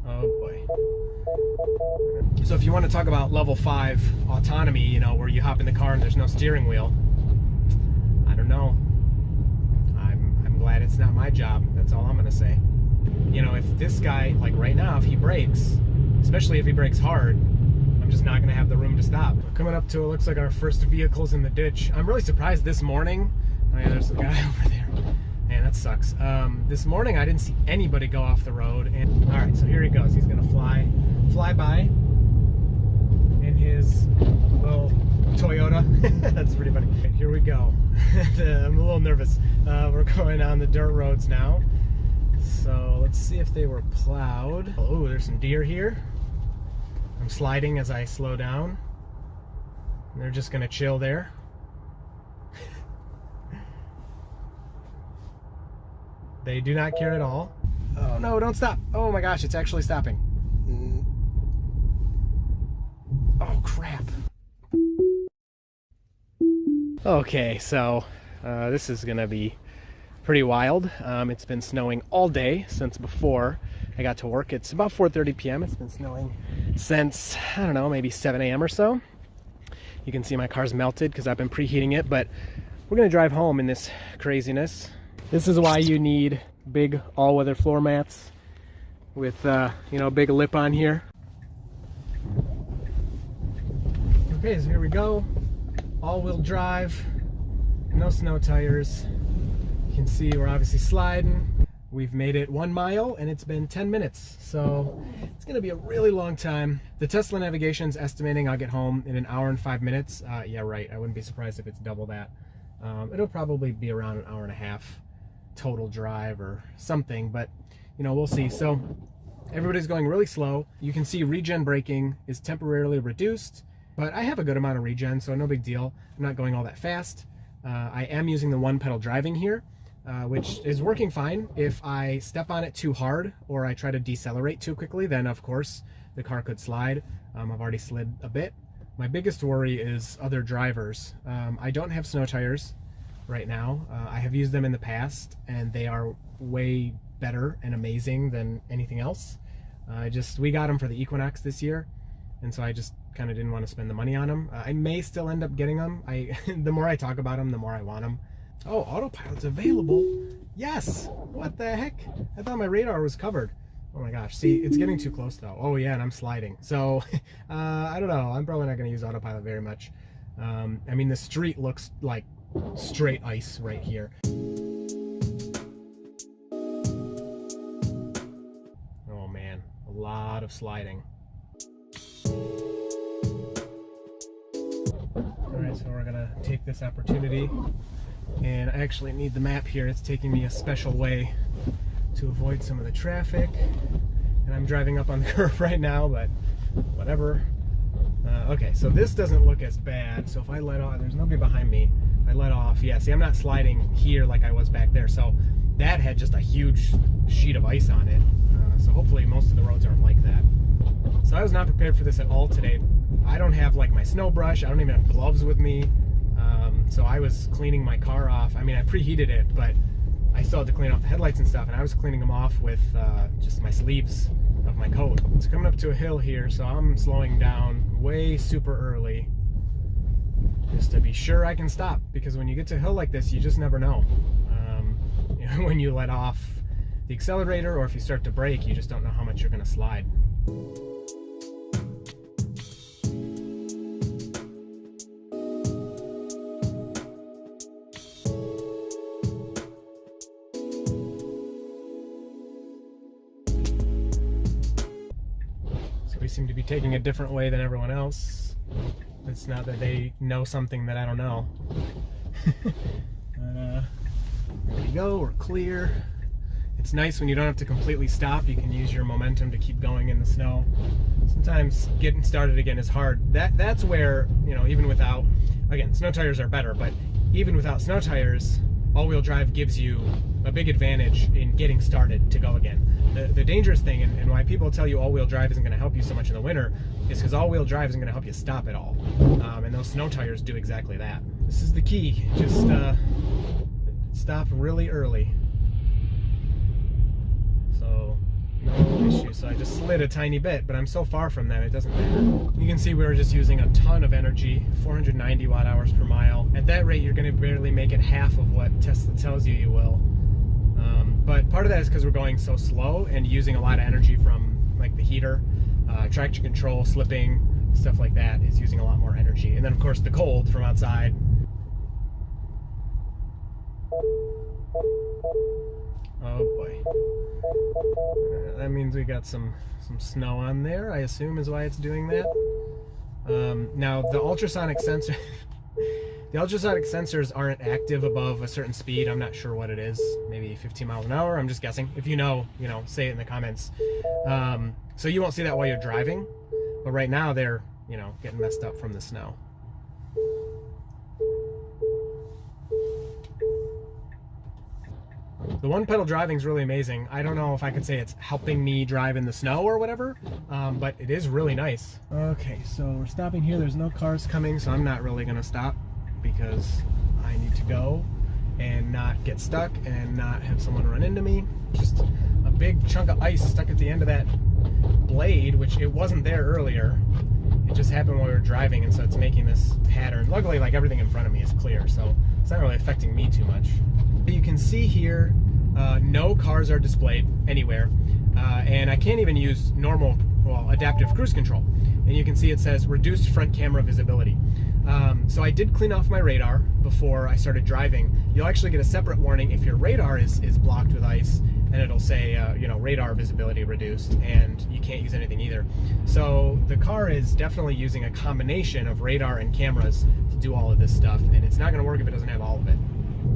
Oh boy. So if you want to talk about level 5 autonomy, you know, where you hop in the car and there's no steering wheel, I don't know. I'm glad it's not my job. That's all I'm gonna say. You know, if this guy, like right now, if he brakes, especially if he brakes hard, I'm just not gonna have the room to stop. We're coming up to it looks like our first vehicle's in the ditch. I'm really surprised this morning. Oh yeah, there's a guy over there. Man, that sucks. This morning I didn't see anybody go off the road, and all right, so here he goes. He's gonna fly by in his little Toyota. That's pretty funny. Okay, here we go. I'm a little nervous. We're going on the dirt roads now. So let's see if they were plowed. Oh, there's some deer here. I'm sliding as I slow down. They're just gonna chill there. They do not care at all. Oh no, don't stop. Oh my gosh, it's actually stopping. Oh crap. Okay, so this is gonna be pretty wild. It's been snowing all day since before I got to work. It's about 4:30 p.m. It's been snowing since, I don't know, maybe 7 a.m. or so. You can see my car's melted because I've been preheating it, but we're gonna drive home in this craziness. This is why you need big all-weather floor mats with, you know, a big lip on here. Okay, so here we go. All-wheel drive, no snow tires. You can see we're obviously sliding. We've made it 1 mile and it's been 10 minutes. So it's gonna be a really long time. The Tesla navigation's estimating I'll get home in 1 hour and 5 minutes. Yeah, right, I wouldn't be surprised if it's double that. It'll probably be around 1 hour and a half total drive or something, but you know, we'll see. So everybody's going really slow. You can see regen braking is temporarily reduced, but I have a good amount of regen, so no big deal. I'm not going all that fast. I am using the one pedal driving here, which is working fine. If I step on it too hard or I try to decelerate too quickly, then of course the car could slide. I've already slid a bit. My biggest worry is other drivers. I don't have snow tires right now. I have used them in the past and they are way better and amazing than anything else. We got them for the Equinox this year, and so I just kind of didn't want to spend the money on them. I may still end up getting them. The more I talk about them, the more I want them. Oh, autopilot's available. Yes! What the heck? I thought my radar was covered. Oh my gosh. See, it's getting too close though. Oh yeah, and I'm sliding. So, I don't know. I'm probably not going to use autopilot very much. I mean, the street looks like straight ice right here. Oh man, a lot of sliding. Alright, so we're gonna take this opportunity, and I actually need the map here. It's taking me a special way to avoid some of the traffic, and I'm driving up on the curve right now, but whatever. Okay, so this doesn't look as bad. So if I let off, there's nobody behind me. I let off, yeah, see, I'm not sliding here like I was back there. So that had just a huge sheet of ice on it. So hopefully most of the roads aren't like that. So I was not prepared for this at all today. I don't have like my snow brush. I don't even have gloves with me. So I was cleaning my car off. I mean, I preheated it, but I still had to clean off the headlights and stuff. And I was cleaning them off with just my sleeves of my coat. It's coming up to a hill here, so I'm slowing down way super early just to be sure I can stop, because when you get to a hill like this, you just never know. You know, when you let off the accelerator or if you start to brake, you just don't know how much you're going to slide. So we seem to be taking a different way than everyone else. It's not that they know something that I don't know. There we go, we're clear. It's nice when you don't have to completely stop. You can use your momentum to keep going in the snow. Sometimes getting started again is hard. That's where, you know, even without, again, snow tires are better, but even without snow tires, all-wheel drive gives you a big advantage in getting started to go again. The dangerous thing, and why people tell you all-wheel drive isn't going to help you so much in the winter, is because all-wheel drive isn't going to help you stop at all. And those snow tires do exactly that. This is the key. Just stop really early. So no issue. So I just slid a tiny bit, but I'm so far from that it doesn't matter. You can see we were just using a ton of energy, 490 watt hours per mile. At that rate, you're going to barely make it half of what Tesla tells you will. But part of that is because we're going so slow and using a lot of energy from like the heater, traction control, slipping, stuff like that is using a lot more energy. And then of course the cold from outside. Oh boy. That means we got some snow on there, I assume is why it's doing that. Now the ultrasonic sensor, the ultrasonic sensors aren't active above a certain speed. I'm not sure what it is, maybe 15 miles an hour. I'm just guessing. If you know, say it in the comments. So you won't see that while you're driving, but right now they're, getting messed up from the snow. The one pedal driving is really amazing. I don't know if I could say it's helping me drive in the snow or whatever, but it is really nice. Okay, so we're stopping here. There's no cars coming, so I'm not really gonna stop because I need to go and not get stuck and not have someone run into me. Just a big chunk of ice stuck at the end of that blade, which it wasn't there earlier. It just happened while we were driving, and so it's making this pattern. Luckily, like, everything in front of me is clear, so it's not really affecting me too much. You can see here, no cars are displayed anywhere, and I can't even use normal, adaptive cruise control. And you can see it says reduced front camera visibility. So I did clean off my radar before I started driving. You'll actually get a separate warning if your radar is blocked with ice, and it'll say, radar visibility reduced, and you can't use anything either. So the car is definitely using a combination of radar and cameras to do all of this stuff, and it's not gonna work if it doesn't have all of it.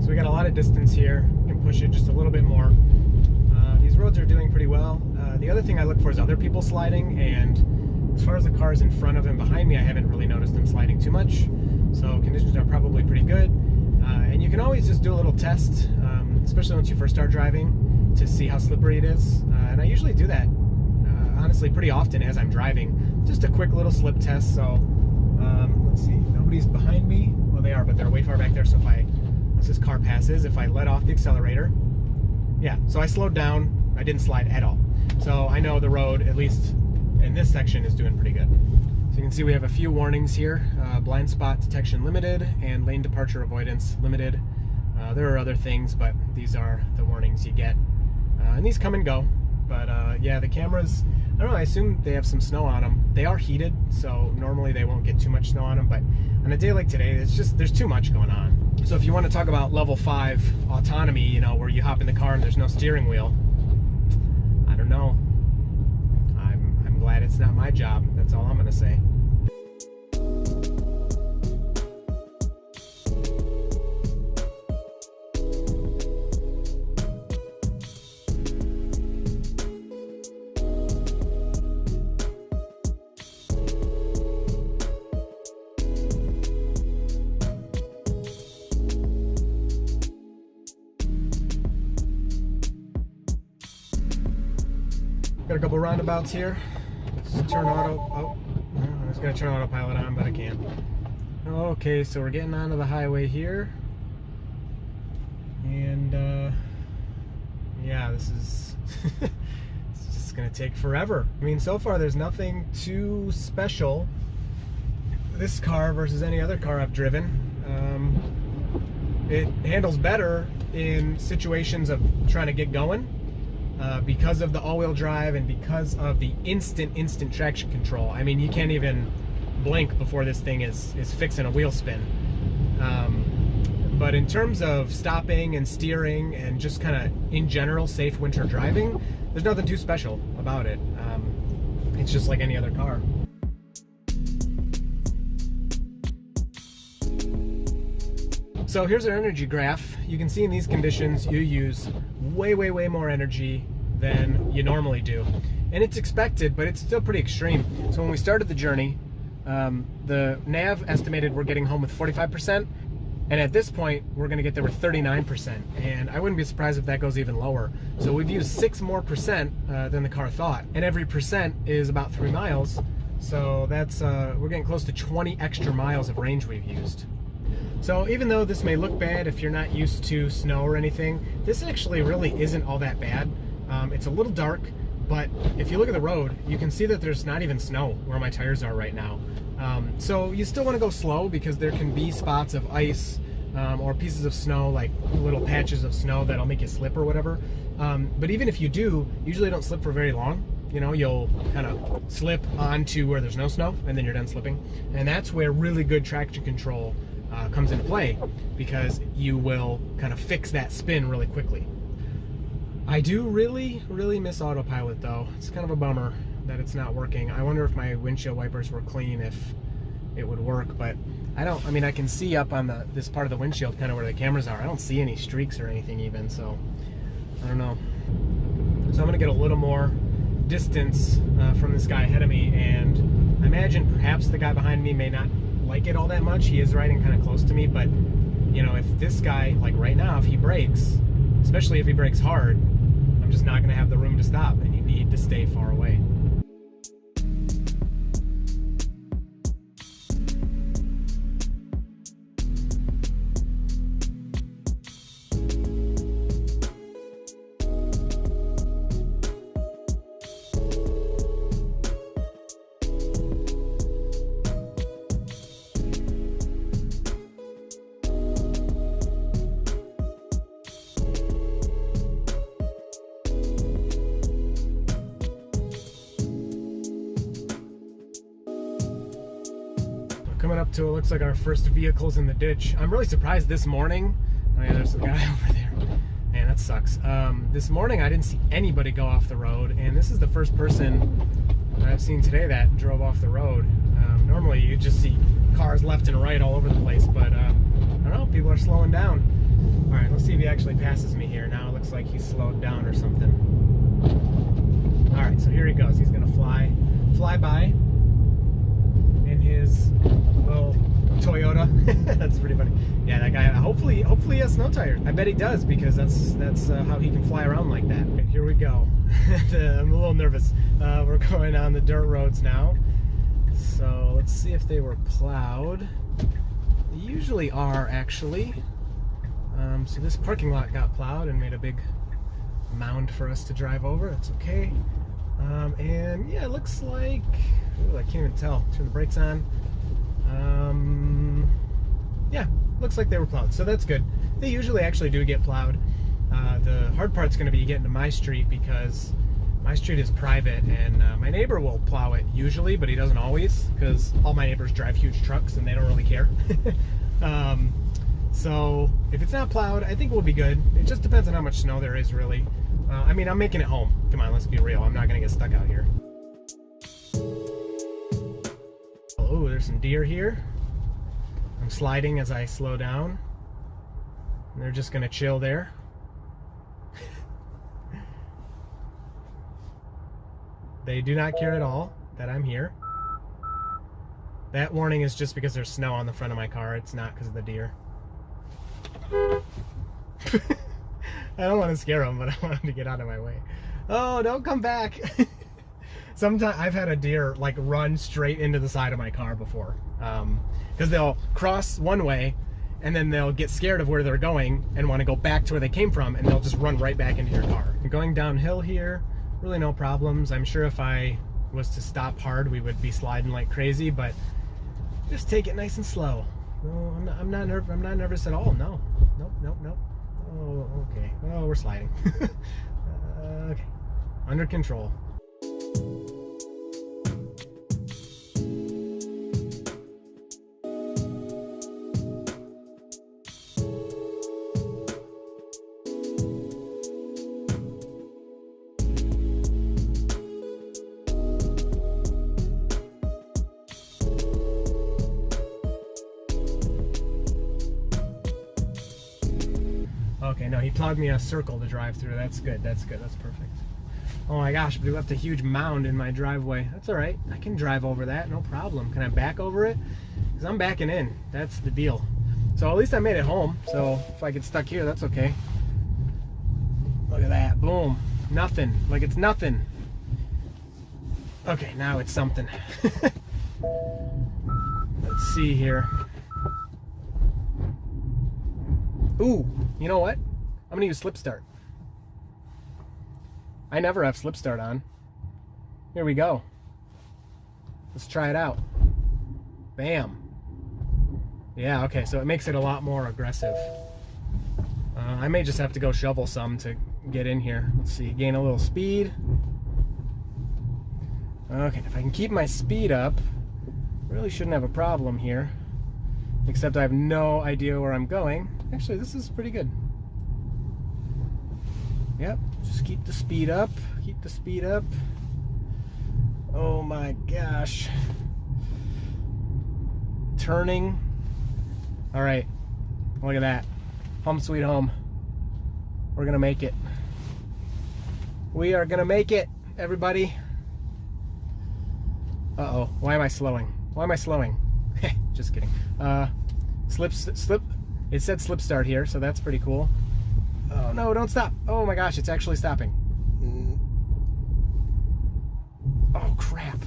So we got a lot of distance here. We can push it just a little bit more. These roads are doing pretty well. The other thing I look for is other people sliding, and as far as the cars in front of and behind me, I haven't really noticed them sliding too much. So conditions are probably pretty good. And you can always just do a little test, especially once you first start driving, to see how slippery it is. And I usually do that, honestly, pretty often as I'm driving. Just a quick little slip test. So let's see, nobody's behind me. Well, they are, but they're way far back there. So as this car passes, if I let off the accelerator, yeah, so I slowed down, I didn't slide at all. So I know the road, at least in this section, is doing pretty good. So you can see we have a few warnings here. Blind spot detection limited and lane departure avoidance limited. There are other things, but these are the warnings you get. And these come and go. But yeah, the cameras, I don't know, I assume they have some snow on them. They are heated, so normally they won't get too much snow on them, but on a day like today, there's too much going on. So if you want to talk about level 5 autonomy, where you hop in the car and there's no steering wheel, I don't know. I'm glad it's not my job. That's all I'm gonna say. Got a couple roundabouts here. Let's turn auto. I was gonna turn autopilot on, but I can't. Okay, so we're getting onto the highway here, and yeah, this is it's just gonna take forever. I mean, so far there's nothing too special. This car versus any other car I've driven. It handles better in situations of trying to get going. Because of the all-wheel drive and because of the instant traction control. I mean, you can't even blink before this thing is fixing a wheel spin. But in terms of stopping and steering and just kind of in general safe winter driving, there's nothing too special about it. It's just like any other car. So here's our energy graph. You can see in these conditions you use way more energy than you normally do. And it's expected, but it's still pretty extreme. So when we started the journey, the nav estimated we're getting home with 45%, and at this point we're gonna get there with 39%. And I wouldn't be surprised if that goes even lower. So we've used 6% more than the car thought. And every percent is about 3 miles. So that's, we're getting close to 20 extra miles of range we've used. So even though this may look bad if you're not used to snow or anything, this actually really isn't all that bad. It's a little dark, but if you look at the road, you can see that there's not even snow where my tires are right now. So you still want to go slow because there can be spots of ice or pieces of snow, like little patches of snow that'll make you slip or whatever. But even if you do, usually don't slip for very long. You know, you'll kind of slip onto where there's no snow and then you're done slipping. And that's where really good traction control comes into play, because you will kind of fix that spin really quickly. I do really miss autopilot though. It's kind of a bummer that it's not working. I wonder if my windshield wipers were clean, if it would work, but I mean, I can see up on this part of the windshield kind of where the cameras are. I don't see any streaks or anything even, so I don't know. So I'm gonna get a little more distance from this guy ahead of me, and I imagine perhaps the guy behind me may not like it all that much. He is riding kind of close to me, but you know, if this guy, like right now, if he brakes, especially if he brakes hard, I'm just not gonna have the room to stop, and you need to stay far away. Coming up to, it looks like our first vehicle's in the ditch. I'm really surprised this morning. Oh yeah, there's a guy over there. Man, that sucks. This morning I didn't see anybody go off the road, and this is the first person I've seen today that drove off the road. Normally you just see cars left and right all over the place, but I don't know, people are slowing down. All right, let's see if he actually passes me here. Now it looks like he's slowed down or something. All right, so here he goes. He's gonna fly by in his little Toyota. That's pretty funny. Yeah, that guy, hopefully he has snow tires. I bet he does, because that's how he can fly around like that. Okay, here we go. I'm a little nervous. We're going on the dirt roads now. So let's see if they were plowed. They usually are, actually. So this parking lot got plowed and made a big mound for us to drive over. That's okay. And yeah, it looks like, ooh, I can't even tell. Turn the brakes on. Yeah, looks like they were plowed, so that's good. They usually actually do get plowed. The hard part's going to be getting to my street, because my street is private, and my neighbor will plow it usually, but he doesn't always, because all my neighbors drive huge trucks and they don't really care. So if it's not plowed, I think we'll be good. It just depends on how much snow there is, really. I mean, I'm making it home. Come on, let's be real. I'm not going to get stuck out here. Oh, there's some deer here. I'm sliding as I slow down. And they're just going to chill there. They do not care at all that I'm here. That warning is just because there's snow on the front of my car. It's not because of the deer. I don't want to scare them, but I want them to get out of my way. Oh, don't come back. Sometimes I've had a deer like run straight into the side of my car before, because they'll cross one way and then they'll get scared of where they're going and want to go back to where they came from, and they'll just run right back into your car. Going downhill here, really no problems. I'm sure if I was to stop hard, we would be sliding like crazy, but just take it nice and slow. No, I'm not nervous at all. No, nope. Oh, okay. Oh, we're sliding. Okay, under control. Okay, no, he plowed me a circle to drive through. That's good, that's perfect. Oh my gosh, but he left a huge mound in my driveway. That's all right, I can drive over that, no problem. Can I back over it? Because I'm backing in, that's the deal. So at least I made it home, so if I get stuck here, that's okay. Look at that, boom, nothing, like it's nothing. Okay, now it's something. Let's see here. Ooh, you know what? I'm gonna use slip start. I never have slip start on. Here we go. Let's try it out. Bam. Yeah, okay, so it makes it a lot more aggressive. I may just have to go shovel some to get in here. Let's see, gain a little speed. Okay, if I can keep my speed up, really shouldn't have a problem here. Except I have no idea where I'm going. Actually, this is pretty good. Yep, just keep the speed up. Keep the speed up. Oh my gosh. Turning. All right, look at that. Home sweet home. We're gonna make it. We are gonna make it, everybody. Uh-oh, why am I slowing? Why am I slowing? Just kidding. Slip. It said slip start here, so that's pretty cool. Oh no, don't stop. Oh my gosh, it's actually stopping. Oh crap.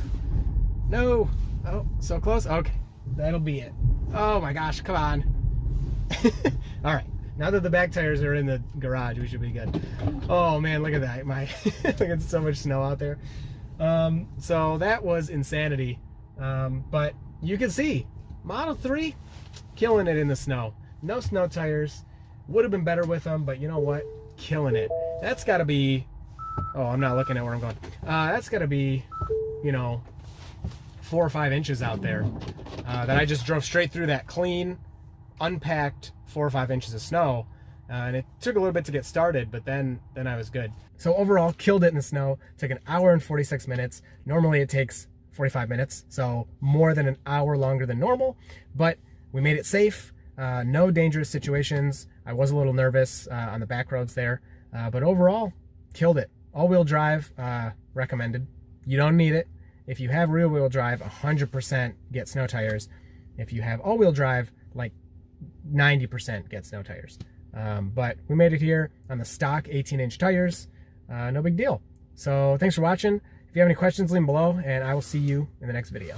No. Oh, so close. Okay, that'll be it. Oh my gosh, come on. All right, now that the back tires are in the garage, we should be good. Oh man, look at that. Look at so much snow out there. So that was insanity. But you can see Model 3 killing it in the snow. No snow tires. Would have been better with them, but you know what? Killing it. That's got to be, oh, I'm not looking at where I'm going. That's got to be, you know, 4 or 5 inches out there. That I just drove straight through that clean, unpacked 4 or 5 inches of snow. And it took a little bit to get started, but then I was good. So overall, killed it in the snow. Took an hour and 46 minutes. Normally it takes 45 minutes, so more than an hour longer than normal, but we made it safe. No dangerous situations. I was a little nervous on the back roads there, but overall, killed it. All-wheel drive, recommended. You don't need it. If you have rear-wheel drive, 100% get snow tires. If you have all-wheel drive, like 90% get snow tires. But we made it here on the stock 18-inch tires. No big deal. So thanks for watching. If you have any questions, leave them below, and I will see you in the next video.